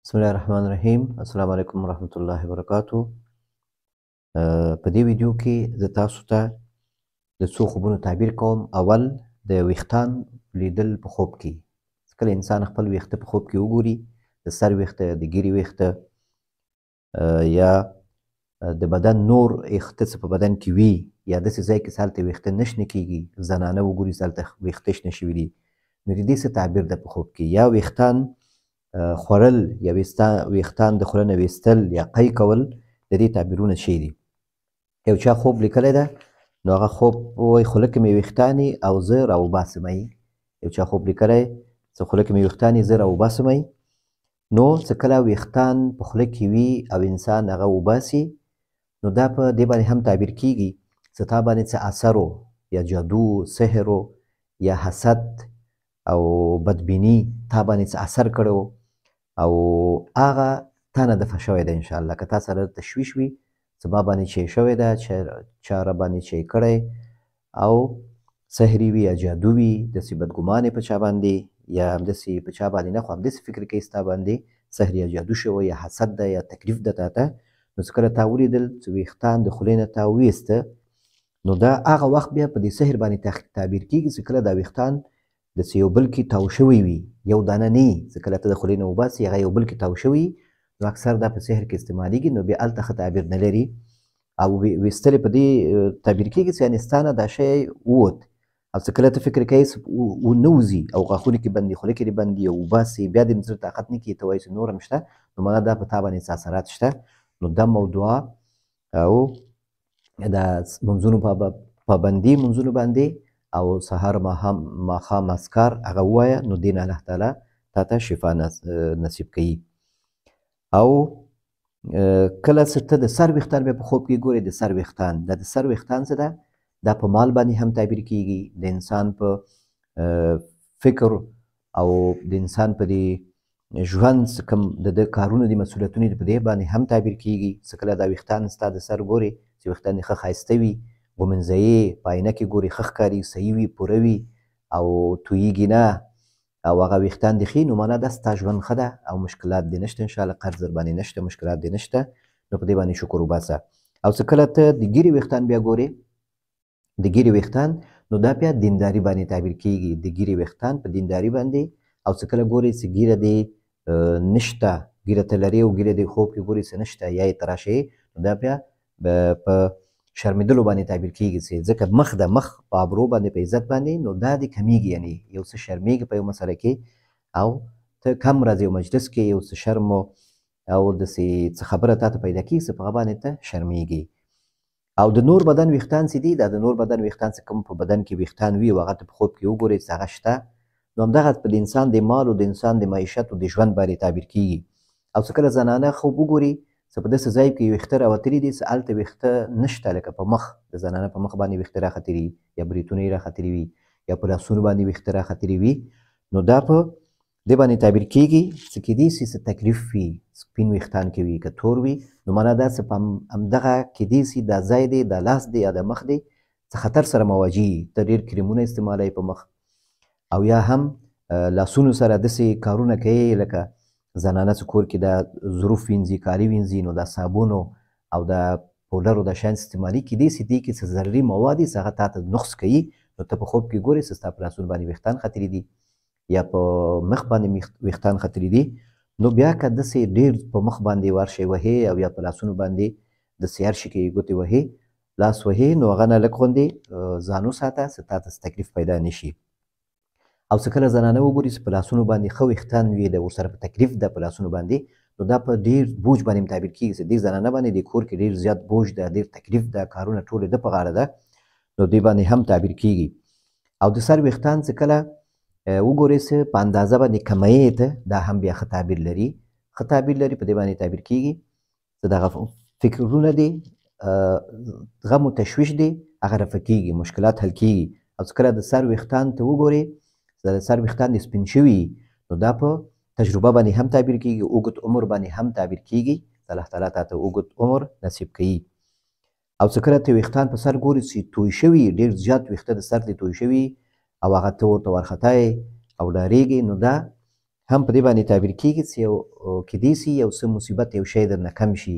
بسم الله الرحمن الرحیم. السلام علیکم ورحمۃ الله وبرکاتو. په دې ویډیو کې زه تاسو ته د څو خوبونو تعبیر کوم. اول د ویښتان لیدل په خوب کې. کله انسان خپل ویښته په خوب کې وګوري، د سر ویښته، د ګیرې ویښته یا د بدن نور ویښته څه په بدن کې وي، یا داسې ځای کې چې هلته ویښته نه شنه کېږي، زنانه وګوري چې هلته ویښته شنه شوي دي، نو د دې څه تعبیر ده په خوب کې. یا ویښتان خوړل یا ویښتان د خوله نه ویستل یا قی کول، د دې تعبیرونه شی دي. یو چا خوب لیکلی ده، نو هغه خوب وایي خوله کې مې ویښتان او زه راوباسمه یې. یو چا خوب لیکلی چې خوله کې مې ویښتان زه راوباسمه یې، نو چې کله ویښتان په خوله کې وي او انسان هغه وباسي، نو دا په دې باندې هم تعبیر کیږي چې تا باندې څه اثر و، یا جادو، سحر یا حسد او بدبینی تا باندې څه اثر کړی و، او هغه تا نه دفع شوی ده. انشاءالله که تا سره تشویش وي چې ما باندې چې شوی ده، چا را باندې چې کړی، او سحري وي یا جادو وي، داسې بدګمانې په چا باندې، یا همداسې په چا باندې نه، خو همداسې فکر کوي ستا باندې سحر یا جادو شوی، یا حسد ده یا تکلیف ده تا ته، نو چې کله تا ولیدل چې ویښتان د خولې نه تا وویسته، نو دا هغه وخت بیا په دې سحر باندې تعبیر کېږي چې کله دا ویښتان داسې یو بل کې تاو شوی وي، یو دانه نه وي، چې کله ته د خولې نه وباسي هغه یو بل کې تاو شوي، نو اکثر دا په سحر کې استعمالېږي، نو بیا هلته ښه تعبیر نه لري. او ویستل په دې تعبیر کېږي چې یعنې ستا نه دا شی ووت، او چې کله ته فکر کوې نه وځي او غاښونو کې بند دي، خوله کې دې بند دي او وباسي، بیا دې زړه طاقت نه کېږي، ته وایې چې نور هم شته، نو معنا دا په تا باندې څه اثرات شته. نو دا موضوع او د منځونو پابندي منځونو باندې او سهار ماښام اذکار هغه ووایه، نو دې نه الله تعالی تا ته شفا نصیب کوي. او کله چې ته د سر ویښتان بیا په خوب کې ګورې، د سر ویښتان، دا د سر ویښتان څه ده، دا په مال باندې هم تعبیر کېږي، د انسان په فکر او د انسان په دې ژوند کوم د کارونه دي، مسؤلیتونه دي، په دې باندې هم تعبیر کېږي. چې کله دا ویښتان ستا د سر ګورې چې ویښتان یې ښه ښایسته وي، ږمنځه یې په آینه کې ګورې ښه ښکاري، صحیح وي، پوره وي او تویېږي نه، او هغه ویښتان دې ښي، نو معنا دا ستا ژوند ښه ده او مشکلات دې نشته، انشاءالله قرض در باندې نشته، مشکلات دې نشته، نو په دې باندې شکر وباسه. او چې کله ته د ګیرې ویښتان بیا ګورې، د ګیرې ویښتان، نو دا بیا دینداري باندې تعبیر کېږي، د ګیرې ویښتان په دینداري باندې. او چې کله ګورې چې ګیره دې نشته، ګیره ته لرې او ګیره دې خوب کې ګورې چې نشته یا یې تراشې، نو دا بیا په شرمېدلو باندې تعبیر کېږي، چې ځکه مخ د مخ په ابرو باندې په عزت باندې، نو دا دې کمیږي، یعنې یو څه شرمېږي په یو مسله کې، او ته کم راځې یو مجلس کې یو څه شرم او داسې څه خبره تا ته پیدا کېږي چې په هغه باندې ته شرمېږي. او د نور بدن ویښتان چې دي، دا د نور بدن ویښتان چې کوم په بدن کې ویښتان وي او هغه ته په خوب کې وګورې چې هغه شته، نو همدغه په د انسان د مال او د انسان د معیشت او د ژوند باندې تعبیر کېږي. او چې کله زنانه خوب وګوري چې په داسې ځای کې ویښته راوتلي دي چې هلته ویښته نشته، لکه په مخ د زنانه په مخ باندې ویښته راختلي وي، یا بریتونه یې راختلي وي، یا په لاسونو باندې ویښته راختلي وي، نو دا په دې باندې تعبیر کېږي چې کیدای شي څه تکلیف وي، سپین ویښتان کې وي که تور وي، نو معنا دا چې په همدغه کیدای شي دا ځای دی، دا لاس دی یا د مخ دی څه خطر سره مواجه وي، ته ډېر کریمونه استعمالوي په مخ، او یا هم لاسونو سره داسې کارونه کوي لکه زنانه چې کور کې دا ظروف وینځي، کالي وینځي، نو دا صابونو او دا پوډرو دا شیان استعمالي، کیدای شي دې کې څه ضرري مواد دي چې هغه تا ته نقص کوي، نو ته په خوب کې ګورې چې ستا په لاسونو باندې ویښتان ختلي دي یا په مخ باندې ویښتان ختلي دي، نو بیا که داسې ډېر په مخ باندې ورشئ وهې او یا په لاسونو باندې داسې هر شي کې ګوتې وهې، لاس وهې، نو هغه نه لږ غوندې ځان وساته چې تا ته تکلیف پیدا نه شي. او چې کله زنانه وګوري چې په لاسونو باندې ښه ویښتان وي، د ورسره په تکلیف ده په لاسونو باندې، نو دا په ډېر بوج باندې تعبیر کېږي چې دې زنانه باندې د کور کې ډېر زیات بوج ده، ډېر تکلیف ده، کارونه ټولې ده په غاړه ده، نو دې باندې هم تعبیر کېږي. او د سر ویښتان چې کله وګورې چې په اندازه باندې کموي ته، دا هم بیا ښه تعبیر لري، ښه تعبیر لري، په دې باندې تعبیر کېږي چې دغه فکرونه دي، غم و تشویش دی، هغه رفع کېږي، مشکلات حل کېږي. او چې کله د سر ویښتان ته وګورې د سر ویښتان دې سپین شوي، نو دا په تجربه باندې هم تعبیر کېږي، اوږد عمر باندې هم تعبیر کېږي، الله تعالی تا ته اوږد عمر نصیب کوي. او چې کله ته ویښتان په سر ګورې چې توی شوي، ډېر زیات ویښته د سر دې توی شوي او هغه ته ورته وارخطا یې او ډارېږې، نو دا هم په دې باندې تعبیر کېږي چې یو کیدای شي یو څه مصیبت یو شی درنه کم شي،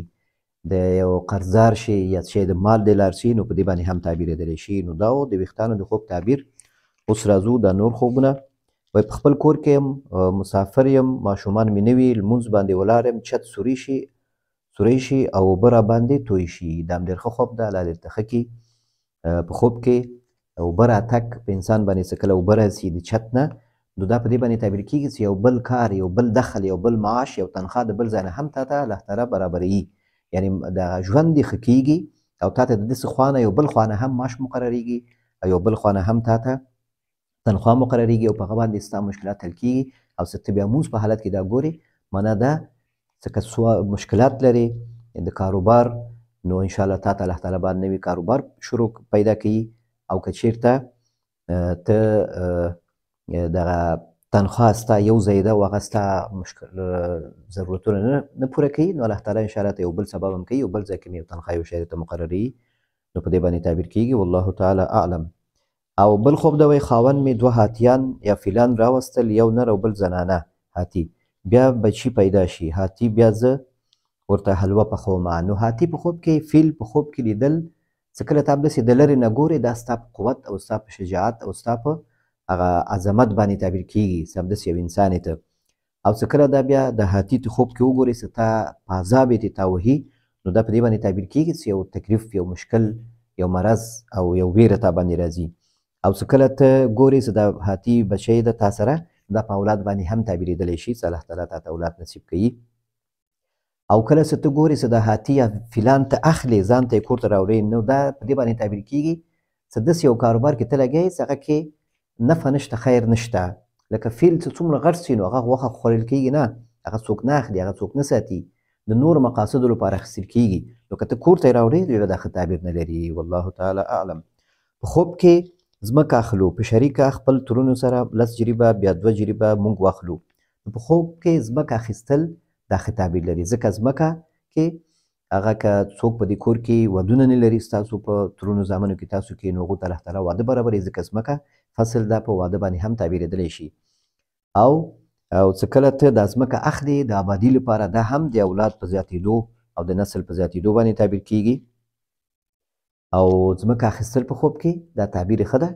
د یو قرضدار شي یا شی د مال د لار شي، نو په دې باندې هم تعبیرېدلی شي. نو دا و د ویښتانو د خوب تعبیر. اوس راځو دا نور خوبونه. وایي په خپل کور کې یم، مسافر یم، ماشومان مې نه وي، لمونځ باندې ولاړ یم، چت سوری شي او اوبه را باندې توی شي. دا هم ډېر ښه خوب ده، الله دې درته ښه کړي. په خوب کې اوبه راتګ په انسان باندې څه کله اوبه راځي د چت نه، نو دا په دې باندې تعبیر کېږي چې یو بل کار، یو بل دخل، یو بل معاش، یو تنخوا د بل ځای نه هم تا ته الله تعالی برابروي. یعنې دغه ژوند دې ښه کېږي او تا ته د داسې خوا نه یو بل خوا نه هم معاش مقرریږي او یو بل خوا نه هم تا ته تنخوا مقرریږي او په هغه باندې ستا مشکلات حل کېږي. او څه ته بیا مونځ په حالت کې دا ګورې، معنا دا څه که مشکلات لرې د کاروبار، نو انشاءالله تا ته الله تعالی باید نوي کاروبار شروع پیدا کوي. او که چېرته ته دغه تنخوا ستا یو ځای ده او هغه ستا ضرورتونه نه پوره کوي، نو الله تعالی انشاءالله ته یو بل سبب هم کوي، یو بل ځای کې یو تنخوا یو شی درته مقرروي. نو په دې باندې تعبیر کېږي. والله تعالی اعلم. او بل خوب ده، وایي خاوند مې 2 هاتیان یا فیلان راوستل، یو نر او بل زنانه هاتي، بیا بچي پیدا شي هاتي، بیا زه ورته حلوه پخوم. نو هاتي په خوب کې، فیل په خوب کې لیدل، څه کله ته همداسې د لرې نه ګورې، دا ستا په قوت او ستا په شجاعت او ستا په هغه عظمت باندې تعبیر کېږي چې همداسې یو انسان ته. او څه کله دا بیا د هاتي ته خوب کې وګورې چې تا په عذاب یې تا وهي، نو دا په دې باندې تعبیر کېږي چې یو تکلیف، یو مشکل، یو مرض او یو ویره تا باندې راځي. او څه کله ته ګورې چې دا هاتي بچی ده تا سره، دا په اولاد باندې هم تعبیرېدلی شي چې الله تعالی تا ته اولاد نصیب کوي. او کله چې ته ګورې چې دا هاتي یا فیلان ته اخلې، ځان ته یې کور ته راوړې، نو دا په دې باندې تعبیر کېږي چې داسې یو کاروبار کې ته لګیا یې چې هغه کې نفع نشته، خیر نشته. لکه فیل چې څومره غټ سي، نو هغه غوښه خوړل کېږي نه، هغه څوک نه اخلي، هغه څوک نه ساتي، د نورو مقاصدو لپاره اخیستل کېږي. نو که ته کور ته یې راوړې، بیا دا ښه تعبیر نه لري. والله تعالی اعلم. په خوب کې ځمکه اخلو، په شریکه خپل ترونو سره 10 جریبه بیا 2 جریبه موږ واخلو. په خوب کې ځمکه اخیستل دا ښه تعبیر لري، ځکه ځمکه کې هغه که څوک په دې کور کې ودونه نه لري، ستاسو په ترونو زامنو کې تاسو کې، نو هغو ته الله تعالی واده برابروي، ځکه ځمکه فصل دا په واده باندې هم تعبیرېدلی شي. او څه کله ته دا ځمکه اخلې د آبادي لپاره، دا هم د اولاد په زیاتېدو او د نسل په زیاتېدو باندې تعبیر کېږي. او ځمکه اخیستل په خوب کې دا تعبیر ښه ده،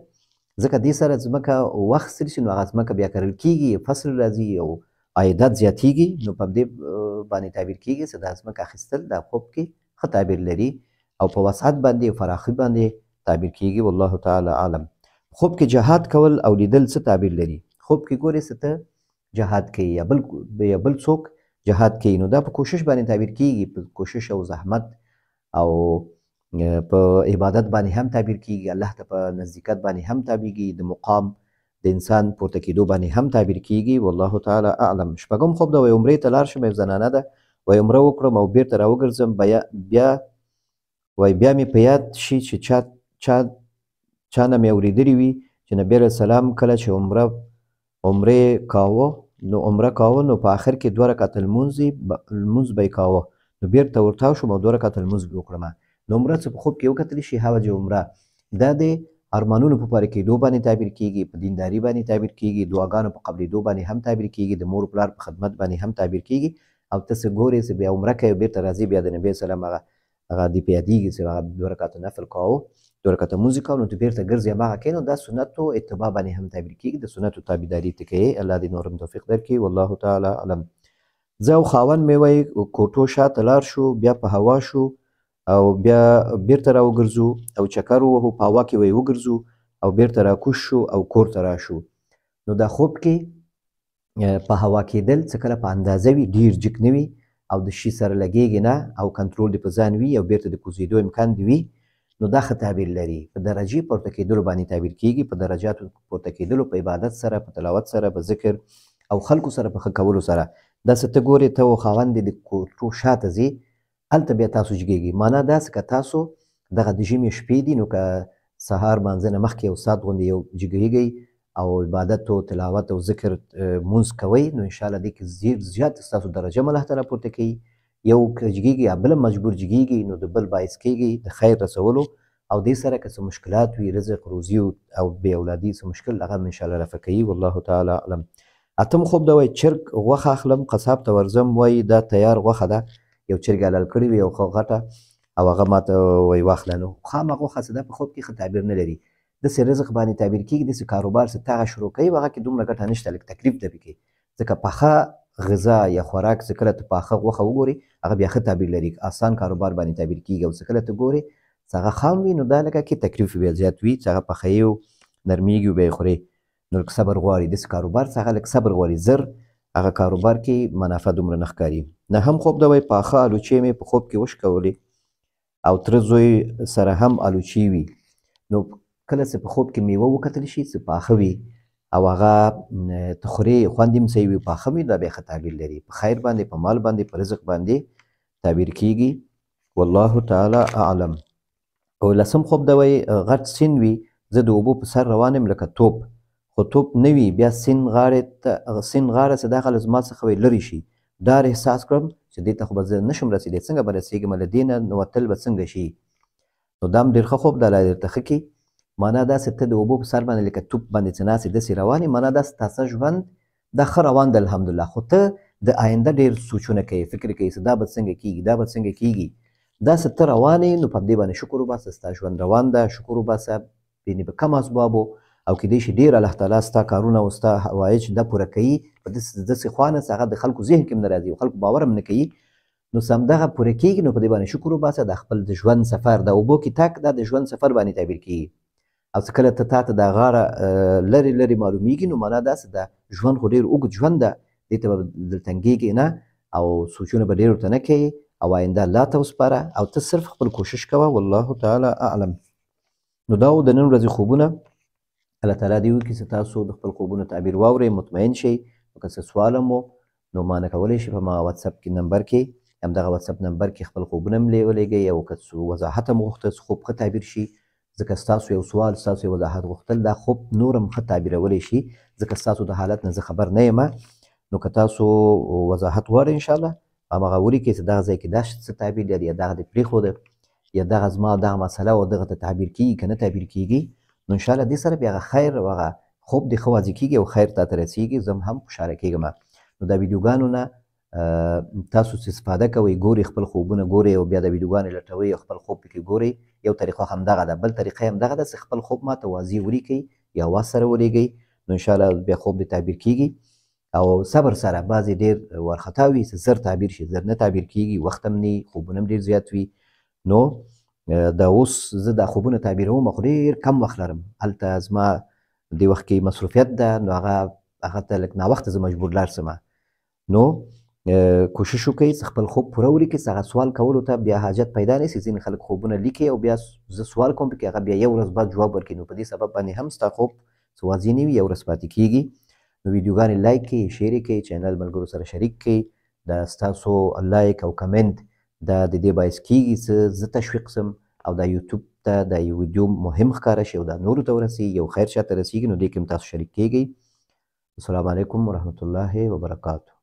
ځکه دې سره ځمکه واخیستل شي، نو هغه ځمکه بیا کرل کېږي، فصل راځي او عایدات زیاتېږي. نو په دې باندې تعبیر کېږي چې دا ځمکه اخیستل دا خوب کې ښه تعبیر لري او په وسعت باندې او فراخي باندې تعبیر کېږي. والله تعالی اعلم. خوب کې جهاد کول او لیدل څه تعبیر لري؟ خوب کې ګورې چې ته جهاد کوي یا بل څوک جهاد کوي، نو دا په کوشش باندې تعبیر کېږي، په کوشش او زحمت او په عبادت باندې هم تعبیر کېږي، الله ته په نزدېکت باندې هم تعبیرېږي، د مقام د انسان پورته کېدو باندې هم تعبیر کېږي. والله تعالی اعلم. شپږم خوب ده، وایي عمرې ته لاړ شم، یو زنانه ده، وایي عمره وکړم او بېرته راوګرځم، بیا مې په یاد شي چې چا نه مې اورېدلي وي چې نبي علیه السلام کله چې عمره کاوه، نو په آخر کې 2 رکعته لمونځ به یې کاوه، نو بېرته ورتاو شوم او 2 رکعته لمونځ به وکړم. نو عمره څه په خوب کې وکتلی شي، حوج عمره دا د ارمانونو په پوره کېدو باندې تعبیر کېږي، په دینداري باندې تعبیر کېږي، دعاګانو په قبلېدو باندې هم تعبیر کېږي، د مور پلار په خدمت باندې هم تعبیر کېږي. او ته څه ګورې چې بیا عمره کوې، بېرته راځې، بیا د نبي سلام هغه دې په یادېږي چې هغه 2 رکعته نفل کاوه، 2 رکعته لمونځ یې کاوه، نو ته بېرته ګرځې هماغه کوې، نو دا سنتو اتباع باندې هم تعبیر کېږي، د سنتو تابعداري ته کوې. الله دې نور هم توفیق درکړي. والله تعالی اعلم. زه او خاوند مې وایي کوټو شاته لاړ شو، بیا په هوا شو او بیا بېرته راوګرځو او چکر ووهو، په هوا کې وایي وګرځو او بېرته راکوز شو او کور ته راشو. نو دا خوب کې په هوا کېدل څه کله په اندازه وي، ډېر جګ نه وي او د شي سره لګېږي نه او کنټرول دې په ځان وي او بېرته د کوزېدو امکان دې وي، نو دا ښه تعبیر لري. په درجې پورته کېدلو باندې تعبیر کېږي، په درجاتو پورته کېدلو، په عبادت سره، په تلاوت سره، په ذکر او خلکو سره په ښه کولو سره. داسې ته ګورې ته او خاوند دې د کوټو شاته ځې، هلته بیا تاسو جګېږئ. معنا داسې که تاسو دغه د ژمي شپې دي، نو که سهار مانځه نه مخکې یو ساعت غوندې یو جګېږئ او عبادت او تلاوت او ذکر مونځ کوئ، نو انشاءالله دې کې زیات ستاسو درجه هم الله تعالی پورته کوي. یو که جګېږي یا بل مجبور جګېږي، نو د بل باعث کېږي د خیر رسولو. او دې سره که څه مشکلات وي، رزق، روزي او بې اولادي څه مشکل، هغه هم انشاءالله رفع کوي. والله تعالی اعلم. اتم خوب دا وایي چرګ غوښه اخلم قصاب ته ورځم وایي دا تیار غوښه ده یو چرګ حلال کړې وي یو غټه او هغه ماته وایي واخله نو خامه غوښه څه ده په خوب کې ښه تعبیر نه لري داسې رزق باندې تعبیر کېږي داسې کاروبار چې ته هغه شروع کوي هغه کې دومره ګټه نشته لږ تکلیف ده پکې ځکه پخه غذا یا خوراک چې کله ته پاخه غوښه وګورې هغه بیا ښه تعبیر لري آسان کاروبار باندې تعبیر کېږي او چې کله ته ګورې چې هغه خام وي نو دا لکه کې تکلیف بیا زیات وي چې هغه پخوي او نرمیږي او بیا یې خورې نو لږ صبر غواړي داسې کاروبار چې هغه لږ صبر غواړي زر هغه کاروبار کې منافع دومره نه ښکاري نهم خوب دا وایي پاخه الوچې مې په خوب کې وشکولې او تره زوی سره هم الوچې وي نو کله چې په خوب کې میوه وکتل شي چې پاخه وي او هغه ته خورې خوند یې هم صحیح وي پاخه وي دا بیا ښه تعبیر لري په خیر باندې په مال باندې په رزق باندې تعبیر کېږي والله تعالی اعلم او لسم خوب دا وایي غټ سیند وي زه د اوبو په سر روان یم لکه توپ خو توپ نه وي بیا سیند غاړې چې دا هغه له زما څخه وایي لرې شي ډار احساس کړم چې دې ته خو به زه نشم رسېدی څنګه به رسېږم له دې نه وتل به څنګه شي نو دا هم ډېر ښه خوب دا لا درته ښه کړي معنا دا چې ته د اوبو په سر باندې لکه توپ باندې چې ناست یې داسې روان یې معنا دا ستاسو ژوند دا ښه روان دی الحمدلله خو ته د آینده ډېر سوچونه کوي فکر کوي چې دا به څنګه کېږي دا به څنګه کېږي داسې ته روان یې نو په همدې باندې شکر وباسه ستا ژوند روان ده شکر وباسه یعنې په کم اسبابو او کیدای شي ډېر الله تعالی ستا کارونه او ستا حوایج دا پوره کوي په داسې خوا نه چې هغه د خلکو ذهن کې هم نه راځي او خلکو باور هم نه کوي نو چې همدغه پوره کېږي نو په دې باندې شکر وباسه د خپل د ژوند سفر د اوبو کې تګ دا د ژوند سفر باندې تعبیر کېږي او چې کله ته تاته دا غاړه لرې لرې معلومیږي نو معنا داسې د ژوند خو ډېر اوږد ژوند ده دې ته به دلتنګېږي نه او سوچونه به ډېر ورته نه کوي او آینده الله ته وسپاره او ته صرف خپل کوشش کوه والله تعالی اعلم نو دا د نن ورځې خوبونه الله تعالی دې وکړي چې تاسو د خپل خوبونو تعبیر واورئ مطمئن شئ که څه سوال مو نو مانه کولی شئ په ما واتساپ کې نمبر کې همدغه واتساپ نمبر کې خپل خوبونه هم ولېږئ او که څه وضاحت هم غوښته خوب ښه تعبیر شي ځکه ستاسو یو سوال ستاسو یو وضاحت غوښتل دا خوب نور هم ښه تعبیرولی شي ځکه ستاسو د حالت نه زه خبر نه یم نو که تاسو وضاحت غواړئ انشاءالله هماغه ولیکئ چې دغه ځای کې دا څه تعبیر لري یا دغه دې پرېښوده یا دغه زما دغه مسله او دغه ته تعبیر کېږي که نه تعبیر کېږي نو انشاءالله دې سره بیا هغه خیر او هغه خوب دې ښه واضح کېږي او خیر تا ته رسېږي زه هم خوشحاله کېږم نو دا ویډیوګانو نه تاسو چې استفاده کوئ ګورئ خپل خوبونه ګورئ او بیا د ویډیوګانې لټوئ او خپل خوب پکې ګورئ یو طریقه همدغه ده بل طریقه یې همدغه ده چې خپل خوب ماته واضح ولیکئ یا آواز سره ولیږئ نو انشاءالله بیا خوب دې تعبیر کېږي او صبر سره بعضې ډېر وارخطا وي چې زر تعبیر شي زر نه تعبیر کېږي وخت هم نه خوبونه هم ډېر زیات وي نو دا اوس زه دا خوبونه تعبیروم خو ډېر کم وخت لرم هلته زما دې وخت کې مصروفیت ده نو هغه ته لږ ناوخته زه مجبور لاړ شم نو کوشش وکړئ چې خپل خوب پوره ولیکئ چې هغه سوال کولو ته بیا حاجت پیدا نه شي ځینې خلک خوبونه لیکي او بیا زه سوال کوم پکې هغه بیا یو ورځ بعد جواب ورکړي نو په دې سبب باندې هم ستا خوب څه واضح نه وي یو ورځ پاتې کېږي نو ویډیوګانې لایک کړئ شیر یې کړئ چینل ملګرو سره شریک کړئ دا ستاسو لایک او کمنټ دا د دې باعث کېږي چې زه تشویق شم او دا یوټیوب ته دا یو ویډیو مهم ښکاره شي او دا نورو ته ورسېږي یو خیر چاته رسېږي نو دې کې هم تاسو شریک کېږئ السلام علیکم ورحمة الله وبرکاته